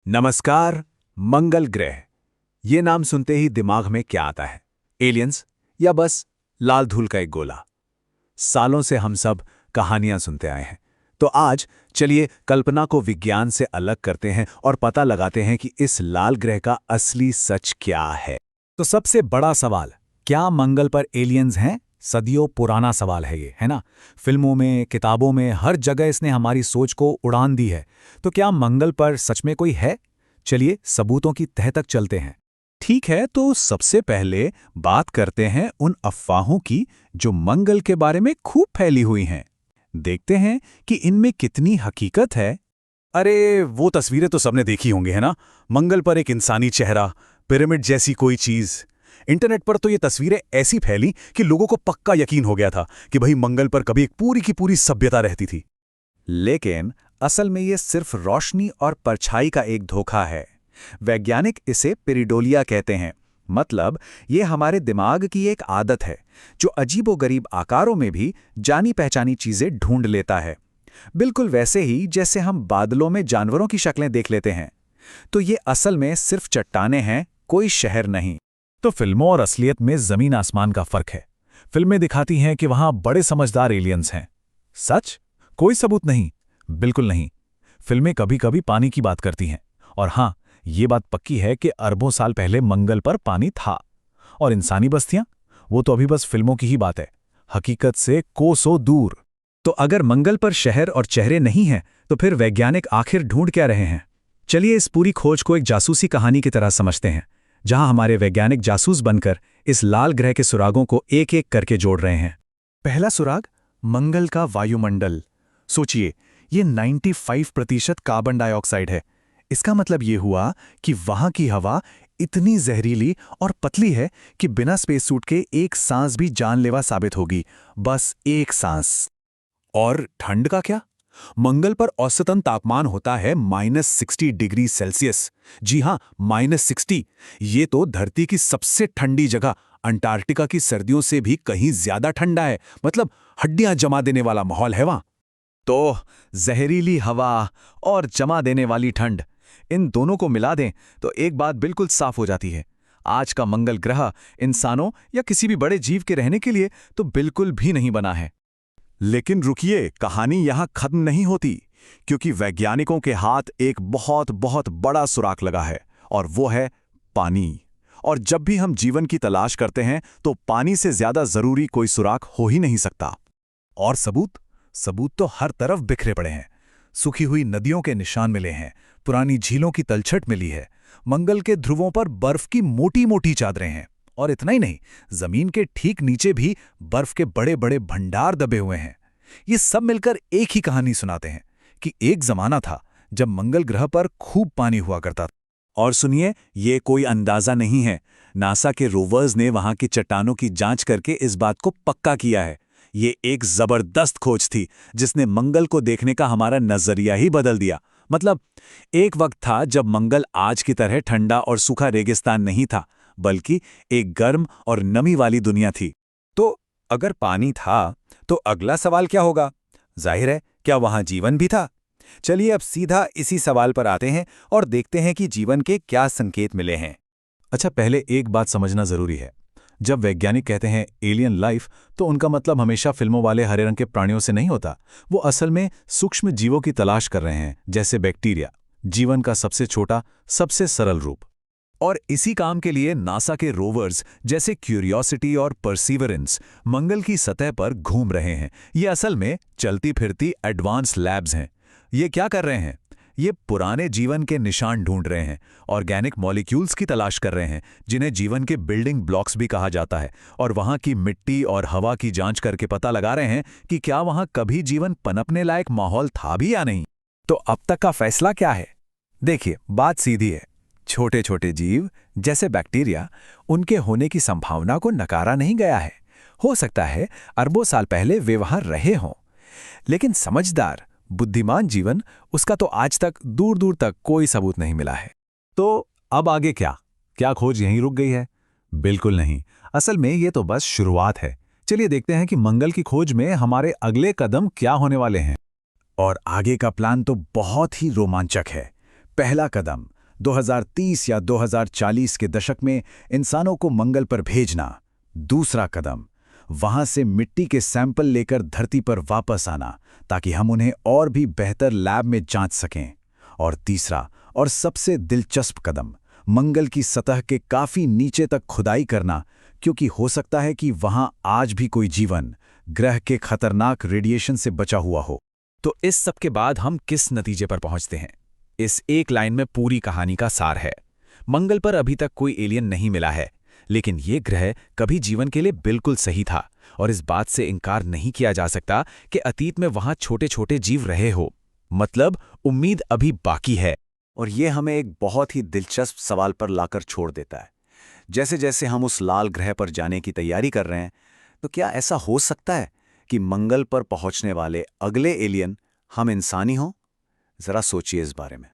नमस्कार। मंगल ग्रह, ये नाम सुनते ही दिमाग में क्या आता है? एलियंस या बस लाल धूल का एक गोला? सालों से हम सब कहानियां सुनते आए हैं, तो आज चलिए कल्पना को विज्ञान से अलग करते हैं और पता लगाते हैं कि इस लाल ग्रह का असली सच क्या है। तो सबसे बड़ा सवाल, क्या मंगल पर एलियंस हैं? सदियों पुराना सवाल है ये, है ना? फिल्मों में, किताबों में, हर जगह इसने हमारी सोच को उड़ान दी है। तो क्या मंगल पर सच में कोई है? चलिए सबूतों की तह तक चलते हैं। ठीक है, तो सबसे पहले बात करते हैं उन अफवाहों की जो मंगल के बारे में खूब फैली हुई हैं। देखते हैं कि इनमें कितनी हकीकत है। अरे वो तस्वीरें तो सबने देखी होंगी, है ना? मंगल पर एक इंसानी चेहरा, पिरामिड जैसी कोई चीज। इंटरनेट पर तो ये तस्वीरें ऐसी फैली कि लोगों को पक्का यकीन हो गया था कि भाई मंगल पर कभी एक पूरी की पूरी सभ्यता रहती थी। लेकिन असल में ये सिर्फ रोशनी और परछाई का एक धोखा है। वैज्ञानिक इसे पेरिडोलिया कहते हैं। मतलब ये हमारे दिमाग की एक आदत है जो अजीबोगरीब आकारों में भी जानी पहचानी चीजें ढूंढ लेता है। बिल्कुल वैसे ही जैसे हम बादलों में जानवरों की शक्लें देख लेते हैं। तो ये असल में सिर्फ चट्टानें हैं, कोई शहर नहीं। तो फिल्मों और असलियत में जमीन आसमान का फर्क है। फिल्में दिखाती हैं कि वहां बड़े समझदार एलियंस हैं। सच? कोई सबूत नहीं, बिल्कुल नहीं। फिल्में कभी कभी पानी की बात करती हैं, और हां, ये बात पक्की है कि अरबों साल पहले मंगल पर पानी था। और इंसानी बस्तियां, वो तो अभी बस फिल्मों की ही बात है, हकीकत से कोसों दूर। तो अगर मंगल पर शहर और चेहरे नहीं हैं, तो फिर वैज्ञानिक आखिर ढूंढ क्या रहे हैं? चलिए इस पूरी खोज को एक जासूसी कहानी की तरह समझते हैं, जहां हमारे वैज्ञानिक जासूस बनकर इस लाल ग्रह के सुरागों को एक एक करके जोड़ रहे हैं। पहला सुराग, मंगल का वायुमंडल। सोचिए, ये 95% कार्बन डाइऑक्साइड है। इसका मतलब ये हुआ कि वहां की हवा इतनी जहरीली और पतली है कि बिना स्पेससूट के एक सांस भी जानलेवा साबित होगी। बस एक सांस। और ठंड का क्या? मंगल पर औसतन तापमान होता है -60 डिग्री सेल्सियस। जी हां, -60। ये तो धरती की सबसे ठंडी जगह अंटार्कटिका की सर्दियों से भी कहीं ज्यादा ठंडा है। मतलब हड्डियां जमा देने वाला माहौल है वहां। तो जहरीली हवा और जमा देने वाली ठंड, इन दोनों को मिला दें तो एक बात बिल्कुल साफ हो जाती है। आज का मंगल ग्रह इंसानों या किसी भी बड़े जीव के रहने के लिए तो बिल्कुल भी नहीं बना है। लेकिन रुकिए, कहानी यहां खत्म नहीं होती, क्योंकि वैज्ञानिकों के हाथ एक बहुत बहुत बड़ा सुराग लगा है, और वो है पानी। और जब भी हम जीवन की तलाश करते हैं तो पानी से ज्यादा जरूरी कोई सुराग हो ही नहीं सकता। और सबूत? सबूत तो हर तरफ बिखरे पड़े हैं। सूखी हुई नदियों के निशान मिले हैं, पुरानी झीलों की तलछट मिली है, मंगल के ध्रुवों पर बर्फ की मोटी मोटी चादरें हैं। और इतना ही नहीं, जमीन के ठीक नीचे भी बर्फ के बड़े बड़े भंडार दबे हुए हैं। ये सब मिलकर एक ही कहानी सुनाते हैं कि एक जमाना था जब मंगल ग्रह पर खूब पानी हुआ करता था। और सुनिए, ये कोई अंदाजा नहीं है। नासा के रोवर्स ने वहां की चट्टानों की जांच करके इस बात को पक्का किया है। ये एक जबरदस्त खोज थी जिसने मंगल को देखने का हमारा नजरिया ही बदल दिया। मतलब एक वक्त था जब मंगल आज की तरह ठंडा और सूखा रेगिस्तान नहीं था, बल्कि एक गर्म और नमी वाली दुनिया थी। तो अगर पानी था, तो अगला सवाल क्या होगा? जाहिर है, क्या वहां जीवन भी था? चलिए अब सीधा इसी सवाल पर आते हैं और देखते हैं कि जीवन के क्या संकेत मिले हैं। अच्छा, पहले एक बात समझना जरूरी है। जब वैज्ञानिक कहते हैं एलियन लाइफ, तो उनका मतलब हमेशा फिल्मों वाले हरे रंग के प्राणियों से नहीं होता। वो असल में सूक्ष्म जीवों की तलाश कर रहे हैं, जैसे बैक्टीरिया, जीवन का सबसे छोटा, सबसे सरल रूप। और इसी काम के लिए नासा के रोवर्स जैसे क्यूरियोसिटी और परसीवरेंस मंगल की सतह पर घूम रहे हैं। ये असल में चलती फिरती एडवांस लैब्स हैं। ये क्या कर रहे हैं? ये पुराने जीवन के निशान ढूंढ रहे हैं, ऑर्गेनिक मॉलिक्यूल्स की तलाश कर रहे हैं, जिन्हें जीवन के बिल्डिंग ब्लॉक्स भी कहा जाता है। और वहां की मिट्टी और हवा की जांच करके पता लगा रहे हैं कि क्या वहां कभी जीवन पनपने लायक माहौल था भी या नहीं। तो अब तक का फैसला क्या है? देखिए, बात सीधी है। छोटे छोटे जीव जैसे बैक्टीरिया, उनके होने की संभावना को नकारा नहीं गया है। हो सकता है अरबों साल पहले वे वहां रहे हों, लेकिन समझदार, बुद्धिमान जीवन, उसका तो आज तक दूर दूर तक कोई सबूत नहीं मिला है। तो अब आगे क्या? क्या खोज यहीं रुक गई है? बिल्कुल नहीं। असल में ये तो बस शुरुआत है। चलिए देखते हैं कि मंगल की खोज में हमारे अगले कदम क्या होने वाले हैं। और आगे का प्लान तो बहुत ही रोमांचक है। पहला कदम 2030 या 2040 के दशक में इंसानों को मंगल पर भेजना। दूसरा कदम वहां से मिट्टी के सैंपल लेकर धरती पर वापस आना ताकि हम उन्हें और भी बेहतर लैब में जांच सकें। और तीसरा और सबसे दिलचस्प कदम मंगल की सतह के काफी नीचे तक खुदाई करना, क्योंकि हो सकता है कि वहां आज भी कोई जीवन ग्रह के खतरनाक रेडिएशन से बचा हुआ हो। तो इस सब के बाद हम किस नतीजे पर पहुंचते हैं? इस एक लाइन में पूरी कहानी का सार है। मंगल पर अभी तक कोई एलियन नहीं मिला है, लेकिन ये ग्रह कभी जीवन के लिए बिल्कुल सही था और इस बात से इनकार नहीं किया जा सकता कि अतीत में वहां छोटे छोटे जीव रहे हो। मतलब उम्मीद अभी बाकी है। और ये हमें एक बहुत ही दिलचस्प सवाल पर लाकर छोड़ देता है। जैसे जैसे हम उस लाल ग्रह पर जाने की तैयारी कर रहे हैं, तो क्या ऐसा हो सकता है कि मंगल पर पहुंचने वाले अगले एलियन हम इंसानी हों? जरा सोचिए इस बारे में।